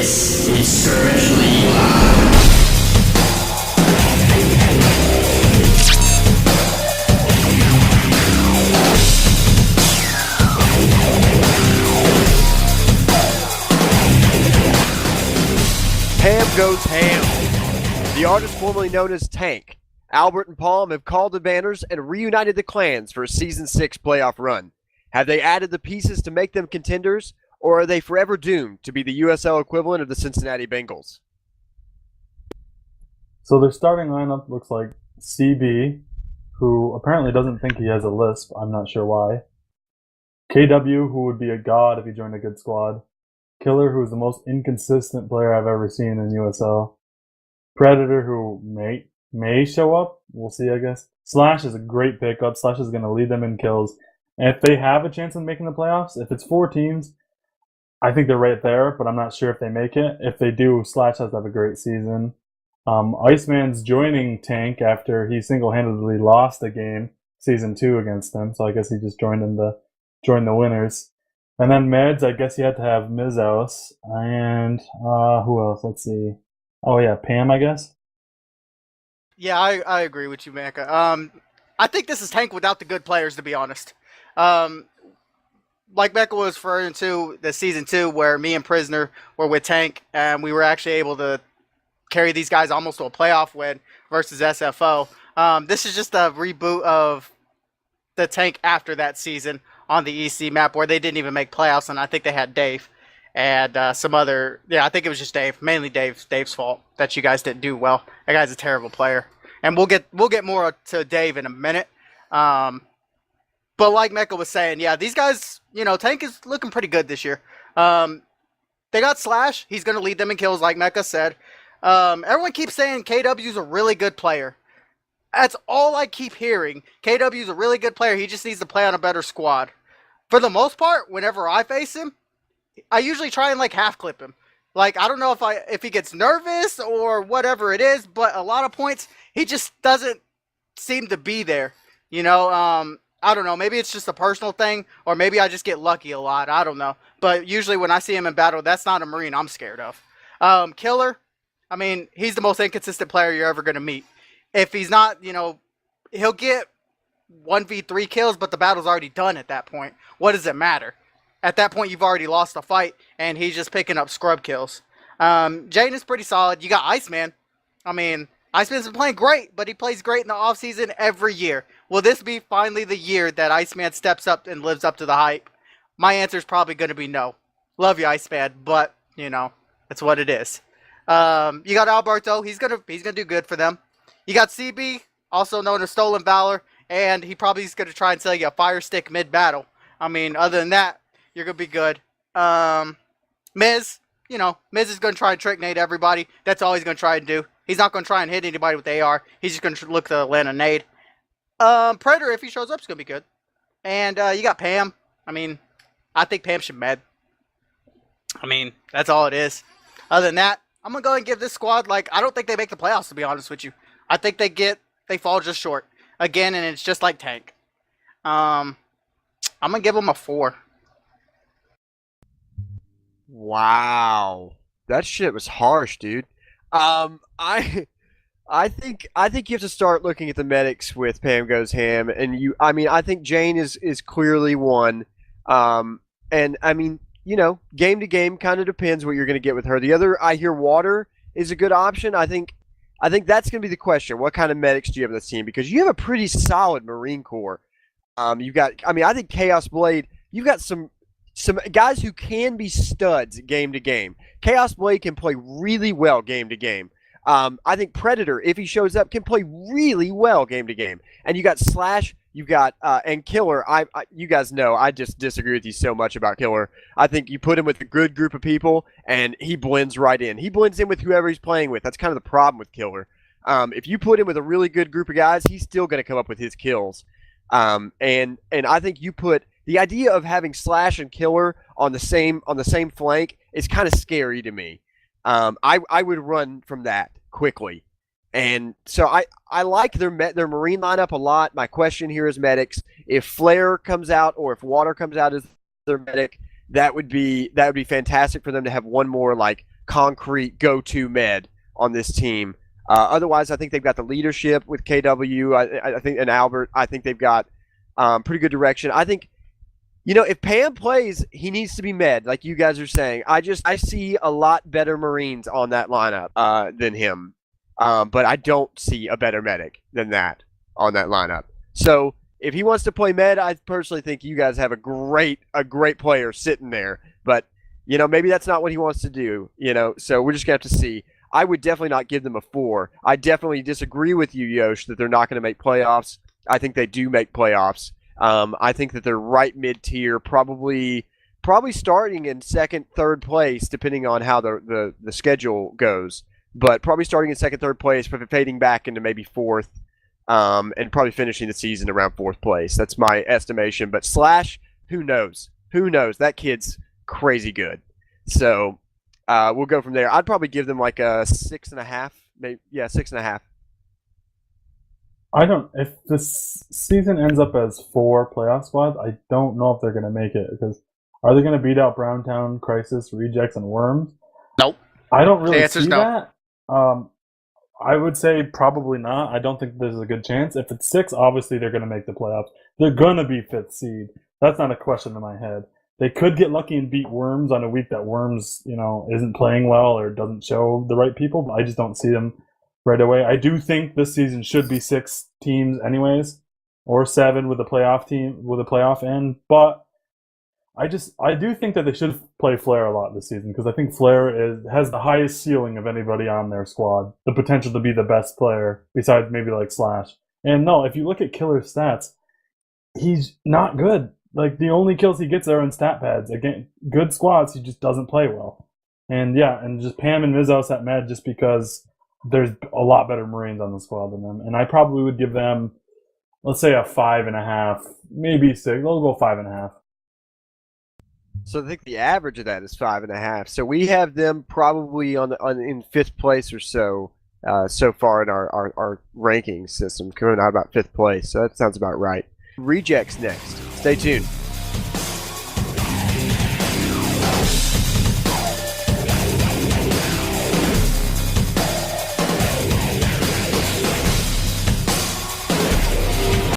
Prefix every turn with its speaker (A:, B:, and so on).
A: This is Spiritually Live.
B: Pam Goes Ham. The artist formerly known as Tank, Albert and Palm have called the banners and reunited the clans for a Season 6 playoff run. Have they added the pieces to make them contenders, or are they forever doomed to be the USL equivalent of the Cincinnati Bengals?
C: So their starting lineup looks like CB, who apparently doesn't think he has a lisp. I'm not sure why. KW, who would be a god if he joined a good squad. Killer, who's the most inconsistent player I've ever seen in USL. Predator, who may show up. We'll see, I guess. Slash is a great pickup. Slash is going to lead them in kills. And if they have a chance of making the playoffs, if it's 4 teams, I think they're right there, but I'm not sure if they make it. If they do, Slash has to have a great season. Iceman's joining Tank after he single-handedly lost a game, Season 2 against them, so I guess he just joined the winners. And then Meds, I guess you had to have Mizos. And who else? Let's see. Oh, yeah, Pam, I guess.
D: Yeah, I agree with you, Mecca. I think this is Tank without the good players, to be honest. Like Mecca was referring to the Season 2 where me and Prisoner were with Tank, and we were actually able to carry these guys almost to a playoff win versus SFO. This is just a reboot of the Tank after that season on the EC map where they didn't even make playoffs, and I think they had Dave and some other. Yeah, I think it was just Dave, mainly Dave's fault that you guys didn't do well. That guy's a terrible player, and we'll get more to Dave in a minute. But like Mecca was saying, yeah, these guys, Tank is looking pretty good this year. They got Slash. He's going to lead them in kills, like Mecca said. Everyone keeps saying KW's a really good player. That's all I keep hearing. KW's a really good player. He just needs to play on a better squad. For the most part, whenever I face him, I usually try and half clip him. I don't know if he gets nervous or whatever it is, but a lot of points he just doesn't seem to be there. I don't know. Maybe it's just a personal thing, or maybe I just get lucky a lot. I don't know. But usually when I see him in battle, that's not a Marine I'm scared of. Killer, I mean, he's the most inconsistent player you're ever going to meet. If he's not, he'll get 1v3 kills, but the battle's already done at that point. What does it matter? At that point, you've already lost the fight, and he's just picking up scrub kills. Jane is pretty solid. You got Iceman. I mean, Iceman's been playing great, but he plays great in the offseason every year. Will this be finally the year that Iceman steps up and lives up to the hype? My answer is probably going to be no. Love you, Iceman, but, that's what it is. You got Alberto. He's gonna do good for them. You got CB, also known as Stolen Valor, and he probably is going to try and sell you a fire stick mid-battle. I mean, other than that, you're going to be good. Miz, Miz is going to try and trick nade everybody. That's all he's going to try and do. He's not going to try and hit anybody with AR. He's just going to look to land a nade. Predator, if he shows up, is going to be good. And you got Pam. I mean, I think Pam should med. I mean, that's all it is. Other than that, I'm going to go and give this squad, I don't think they make the playoffs, to be honest with you. I think they fall just short. Again, and it's just like Tank. I'm going to give them a 4.
B: Wow. That shit was harsh, dude. I think you have to start looking at the medics with Pam Goes Ham, and I think Jane is clearly one. And I mean, game to game kind of depends what you're going to get with her. The other, I hear Water is a good option. I think that's going to be the question. What kind of medics do you have in this team? Because you have a pretty solid Marine Corps. I think Chaos Blade, you've got some guys who can be studs game to game. Chaos Blade can play really well game to game. I think Predator, if he shows up, can play really well game to game. And you got Slash, you've got and Killer. You guys know I just disagree with you so much about Killer. I think you put him with a good group of people, and he blends right in. He blends in with whoever he's playing with. That's kind of the problem with Killer. If you put him with a really good group of guys, he's still going to come up with his kills. And I think you put the idea of having Slash and Killer on the same flank is kind of scary to me. I would run from that quickly. And so I like their Marine lineup a lot. My question here is medics. If Flare comes out or if Water comes out as their medic, that would be fantastic for them to have one more concrete go-to med on this team. Otherwise, I think they've got the leadership with KW. I think, and Albert. I think they've got pretty good direction. I think, if Pam plays, he needs to be med, like you guys are saying. I see a lot better Marines on that lineup than him, but I don't see a better medic than that on that lineup. So if he wants to play med, I personally think you guys have a great player sitting there. But maybe that's not what he wants to do. So we're just gonna have to see. I would definitely not give them a 4. I definitely disagree with you, Yosh, that they're not going to make playoffs. I think they do make playoffs. I think that they're right mid-tier, probably starting in second, third place, depending on how the schedule goes. But probably starting in second, third place, fading back into maybe fourth, and probably finishing the season around fourth place. That's my estimation. But Slash, who knows? Who knows? That kid's crazy good. So we'll go from there. I'd probably give them like a 6.5, maybe. Yeah, 6.5.
C: If this season ends up as 4 playoff squads, I don't know if they're going to make it, because are they going to beat out Browntown, Crisis, Rejects, and Worms?
D: Nope.
C: I don't really
D: The answer's
C: see
D: no.
C: that. I would say probably not. I don't think there's a good chance. If it's 6, obviously they're going to make the playoffs. They're going to be 5th seed. That's not a question in my head. They could get lucky and beat Worms on a week that Worms, isn't playing well or doesn't show the right people, but I just don't see them right away. I do think this season should be 6 teams anyways, or 7 with a playoff end, but I do think that they should play Flair a lot this season, because I think Flair has the highest ceiling of anybody on their squad, the potential to be the best player besides maybe like Slash. And no, if you look at Killer's stats, he's not good. Like, the only kills he gets are in stat pads. Again, good squads, he just doesn't play well. And yeah, and just Pam and Mizos at med, just because there's a lot better Marines on the squad than them. And I probably would give them, let's say, a 5.5, maybe 6. They'll go 5.5.
B: So I think the average of that is 5.5. So we have them probably in 5th place or so far in our ranking system, coming out about 5th place. So that sounds about right. Rejects next. Stay tuned.